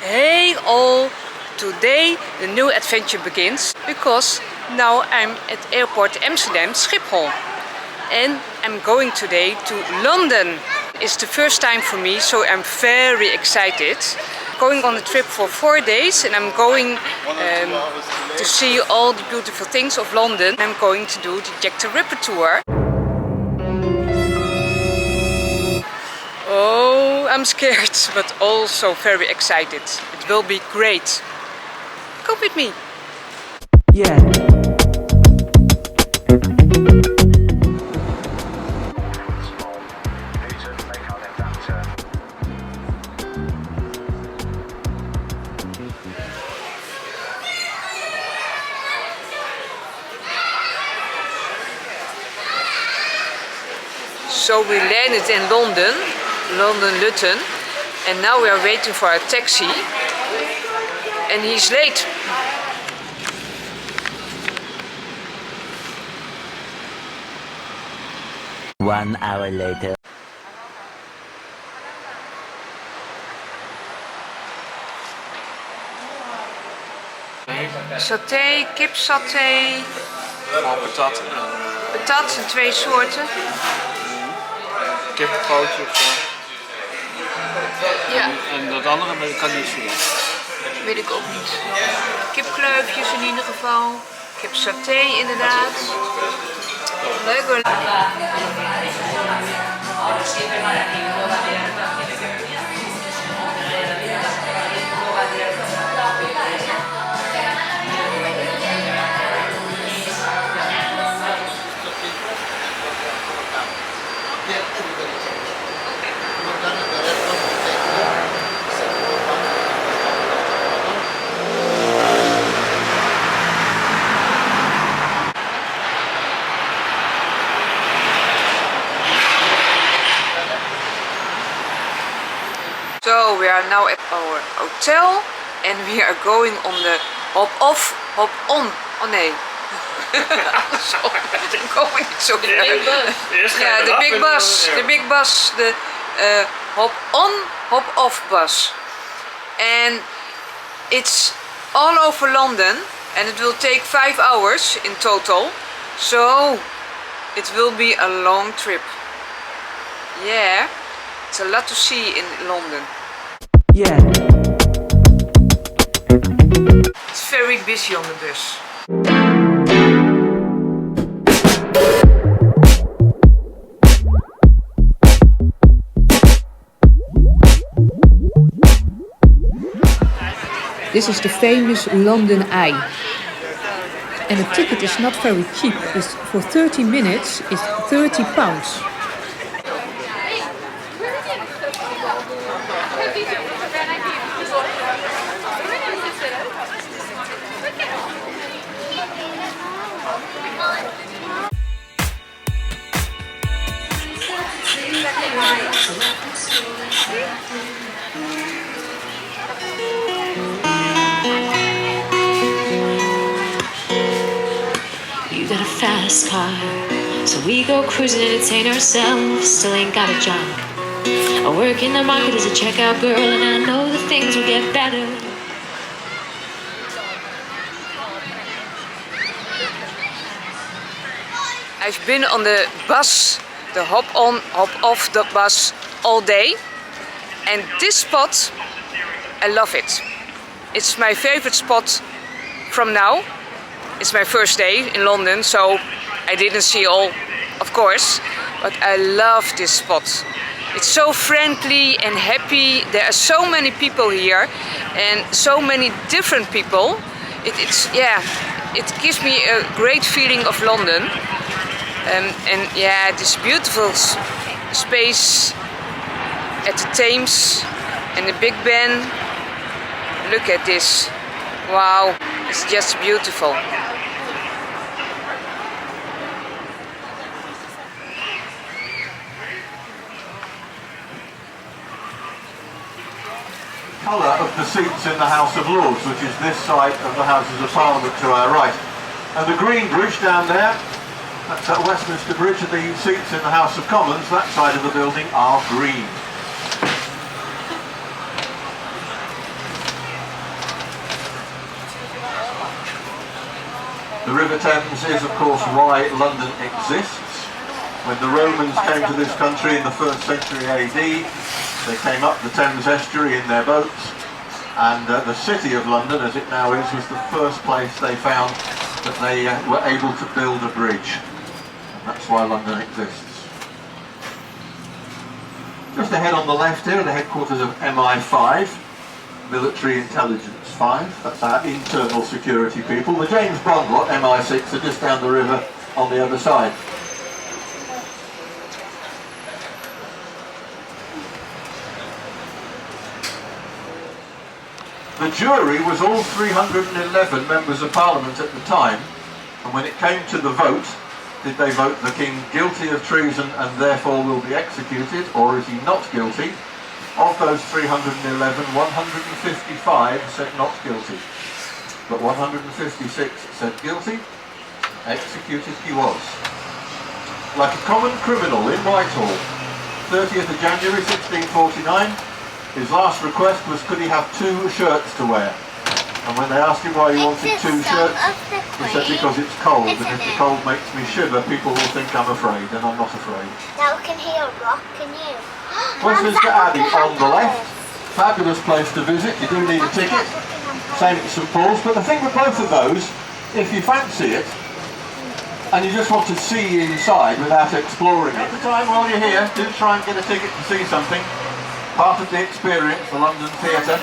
Hey all! Today the new adventure begins because now I'm at airport Amsterdam Schiphol and I'm going today to London. It's the first time for me, so I'm very excited. Going on a trip for 4 days and I'm going to see all the beautiful things of London. I'm going to do the Jack the Ripper tour. Oh, I'm scared, but also very excited. It will be great. Come with me. Yeah. So we landed in London, London Luton, and now we are waiting for a taxi. And he's late. One hour later. Saté, kipsaté. Patat. Patat in 2 soorten. Kippenpootje of zo. Ja. En dat andere kan niet zien. Weet ik ook niet. Kipkleufjes in ieder geval. Kipsaté inderdaad. Leuk hoor. So we are now at our hotel and we are going on the hop off, hop on. Oh nee. Going so yeah, the big bus, the big bus, the hop on, hop off bus. And it's all over London and it will take 5 hours in total. So it will be a long trip. Yeah. It's a lot to see in London. Yeah. It's very busy on the bus. This is the famous London Eye. And the ticket is not very cheap. It's for 30 minutes it's £30. You got a fast car, so we go cruising, entertain ourselves. Still ain't got a job. I work in the market as a checkout girl, and I know that things will get better. I've been on the bus, the hop on, hop off the bus all day. And this spot, I love it. It's my favorite spot from now. It's my first day in London, so I didn't see all, of course. But I love this spot. It's so friendly and happy. There are so many people here and so many different people. It gives me a great feeling of London. And yeah, this beautiful space at the Thames and the Big Ben. Look at this. Wow, it's just beautiful. Colour of the seats in the House of Lords, which is this side of the Houses of Parliament to our right. And the green bridge down there, That's at Westminster Bridge. The seats in the House of Commons, that side of the building, are green. The River Thames is, of course, why London exists. When the Romans came to this country in the 1st century AD, they came up the Thames estuary in their boats, and the city of London, as it now is, was the first place they found that they were able to build a bridge. And that's why London exists. Just ahead on the left here are the headquarters of MI5, Military Intelligence 5, that's our internal security people. The James Bond lot, MI6, are just down the river on the other side. The jury was all 311 members of Parliament at the time, and when it came to the vote, did they vote the King guilty of treason and therefore will be executed, or is he not guilty? Of those 311, 155 said not guilty, but 156 said guilty. Executed he was. Like a common criminal in Whitehall, 30th of January 1649, his last request was could he have 2 shirts to wear. And when they asked him why he wanted 2 shirts, he said because it's cold, and if the cold makes me shiver, people will think I'm afraid, and I'm not afraid. Now we can hear a rock, can you? Westminster Abbey on the left, fabulous place to visit. You do need a ticket, same at St Paul's, but the thing with both of those, if you fancy it, and you just want to see inside without exploring it, at the time while you're here, do try and get a ticket to see something. Part of the experience, the London Theatre.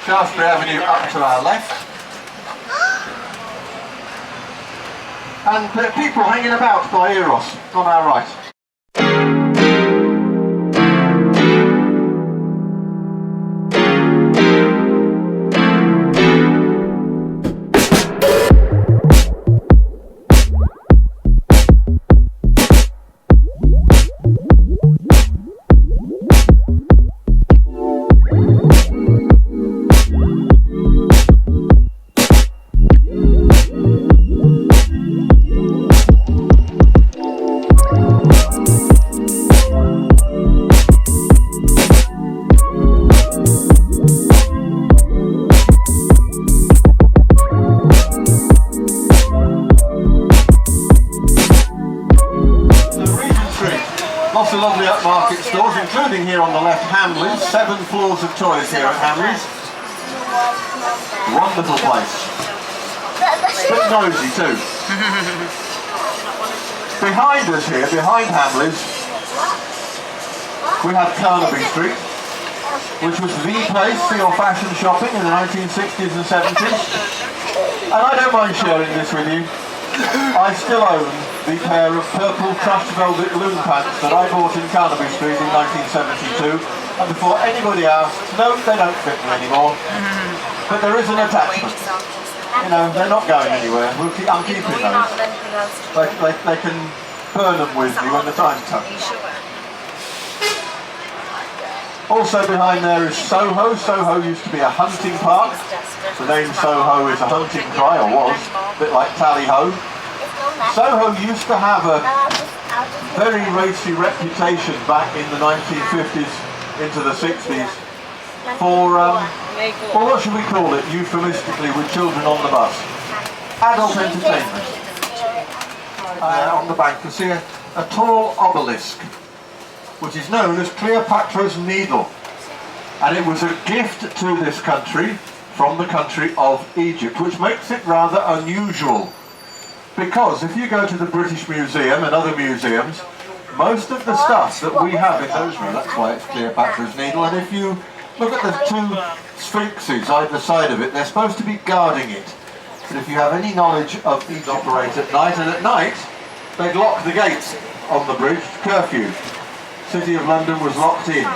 Shaftesbury Avenue up to our left. And people hanging about by Eros on our right. Lots of lovely upmarket stores, including here on the left, Hamleys. 7 floors of toys here at Hamleys. Wonderful place. Bit noisy too. Behind us here, behind Hamleys, we have Carnaby Street, which was the place for your fashion shopping in the 1960s and 70s. And I don't mind sharing this with you. I still own the pair of purple crushed velvet loom pants that I bought in Carnaby Street in 1972, and before anybody asks, no, they don't fit me anymore, but there is an attachment. You know, they're not going anywhere. I'm keeping those. They can burn them with me when the time comes. Also behind there is Soho. Soho used to be a hunting park. The name Soho is a hunting cry, or was, a bit like Tally-Ho. Soho used to have a very racy reputation back in the 1950s into the 60s for, well, what should we call it euphemistically with children on the bus? Adult entertainment. On the bank you see a tall obelisk, which is known as Cleopatra's Needle. And it was a gift to this country from the country of Egypt, which makes it rather unusual. Because if you go to the British Museum and other museums, most of the stuff that we have in those rooms, that's why it's Cleopatra's Needle, and if you look at the 2 sphinxes either side of it, they're supposed to be guarding it. But if you have any knowledge of Egypt, operate at night, and at night, they'd lock the gates on the bridge, curfew. City of London was locked in.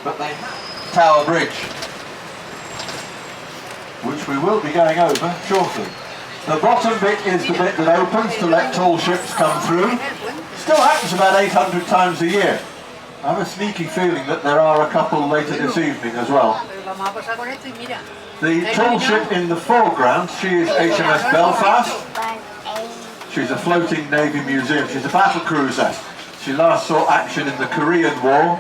But the Tower Bridge, which we will be going over shortly. The bottom bit is the bit that opens to let tall ships come through. Still happens about 800 times a year. I have a sneaky feeling that there are a couple later this evening as well. The tall ship in the foreground, she is HMS Belfast. She's a floating Navy museum. She's a battle cruiser. She last saw action in the Korean War,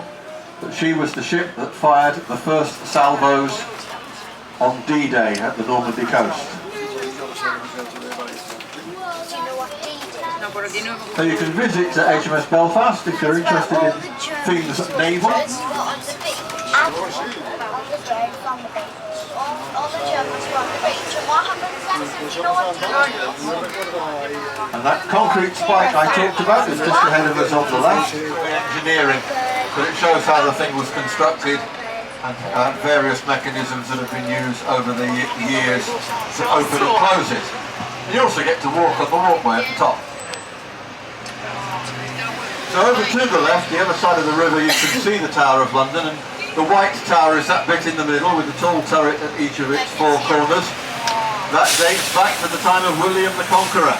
but she was the ship that fired the first salvos on D-Day at the Normandy coast. So you can visit HMS Belfast if you're interested in things naval. And that concrete spike I talked about is just ahead of us on the left. Engineering, but it shows how the thing was constructed and various mechanisms that have been used over the years to open and close it. And you also get to walk on the walkway at the top. So over to the left, the other side of the river, you can see the Tower of London, and the white tower is that bit in the middle with the tall turret at each of its four corners. That dates back to the time of William the Conqueror.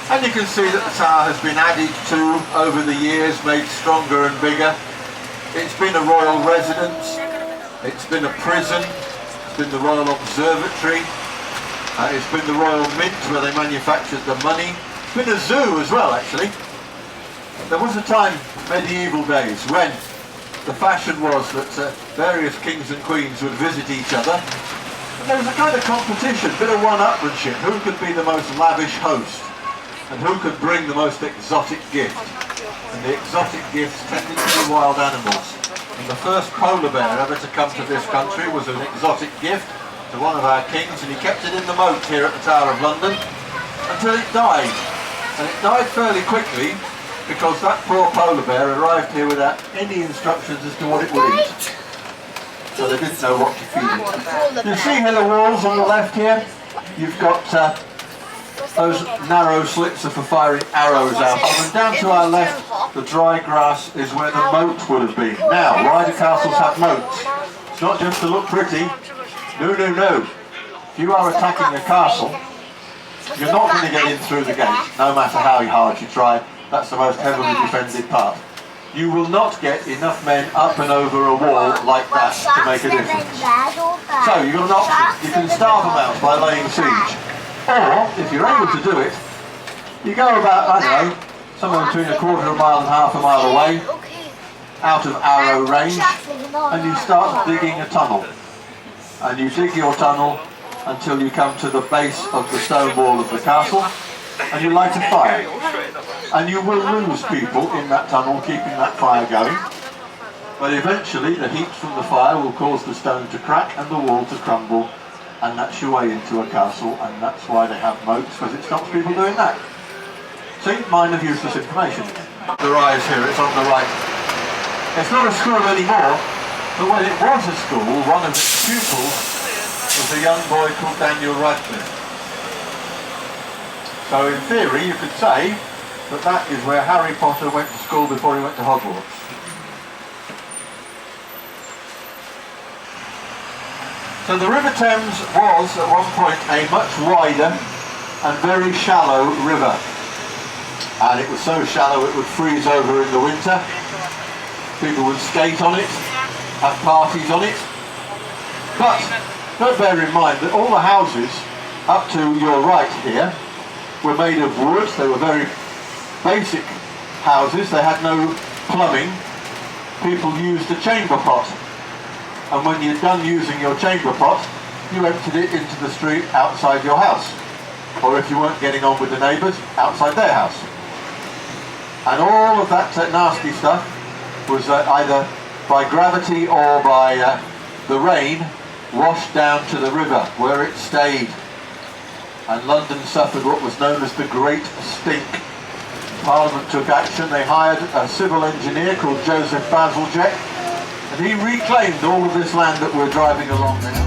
And you can see that the tower has been added to over the years, made stronger and bigger. It's been a royal residence, it's been a prison, it's been the Royal Observatory, it's been the Royal Mint where they manufactured the money. It's been a zoo as well, actually. There was a time, medieval days, when the fashion was that various kings and queens would visit each other, and there was a kind of competition, a bit of one-upmanship, who could be the most lavish host and who could bring the most exotic gift. And the exotic gifts tended to be wild animals. And the first polar bear ever to come to this country was an exotic gift to one of our kings, and he kept it in the moat here at the Tower of London until it died. And it died fairly quickly because that poor polar bear arrived here without any instructions as to what it would eat. So they didn't know what to feed it. You see here the walls on the left here? You've got those narrow slits are for firing arrows out of, and down to our left, the dry grass is where the moat would have been. Now, why do castles have moats? It's not just to look pretty. No, no, no. If you are attacking a castle, you're not going to get in through the gate, no matter how hard you try. That's the most heavily defended part. You will not get enough men up and over a wall like that to make a difference. So you've got an option. You can starve them out by laying siege. Or, if you're able to do it, you go about, I don't know, somewhere between a quarter of a mile and half a mile away, out of arrow range, and you start digging a tunnel. And you dig your tunnel until you come to the base of the stone wall of the castle, and you light a fire. And you will lose people in that tunnel keeping that fire going, but eventually the heat from the fire will cause the stone to crack and the wall to crumble, and that's your way into a castle, and that's why they have moats, because it stops people doing that. See, minor useless information. The rise here, it's on the right. It's not a school anymore, but when it was a school, one of its pupils was a young boy called Daniel Radcliffe. So in theory you could say that that is where Harry Potter went to school before he went to Hogwarts. So the River Thames was at one point a much wider and very shallow river. And it was so shallow it would freeze over in the winter. People would skate on it, have parties on it. But don't bear in mind that all the houses up to your right here were made of wood. They were very basic houses. They had no plumbing. People used a chamber pot. And when you're done using your chamber pot, you emptied it into the street outside your house. Or if you weren't getting on with the neighbours, outside their house. And all of that nasty stuff was either by gravity or by the rain washed down to the river where it stayed. And London suffered what was known as the Great Stink. Parliament took action. They hired a civil engineer called Joseph Bazalgette, and he reclaimed all of this land that we're driving along now.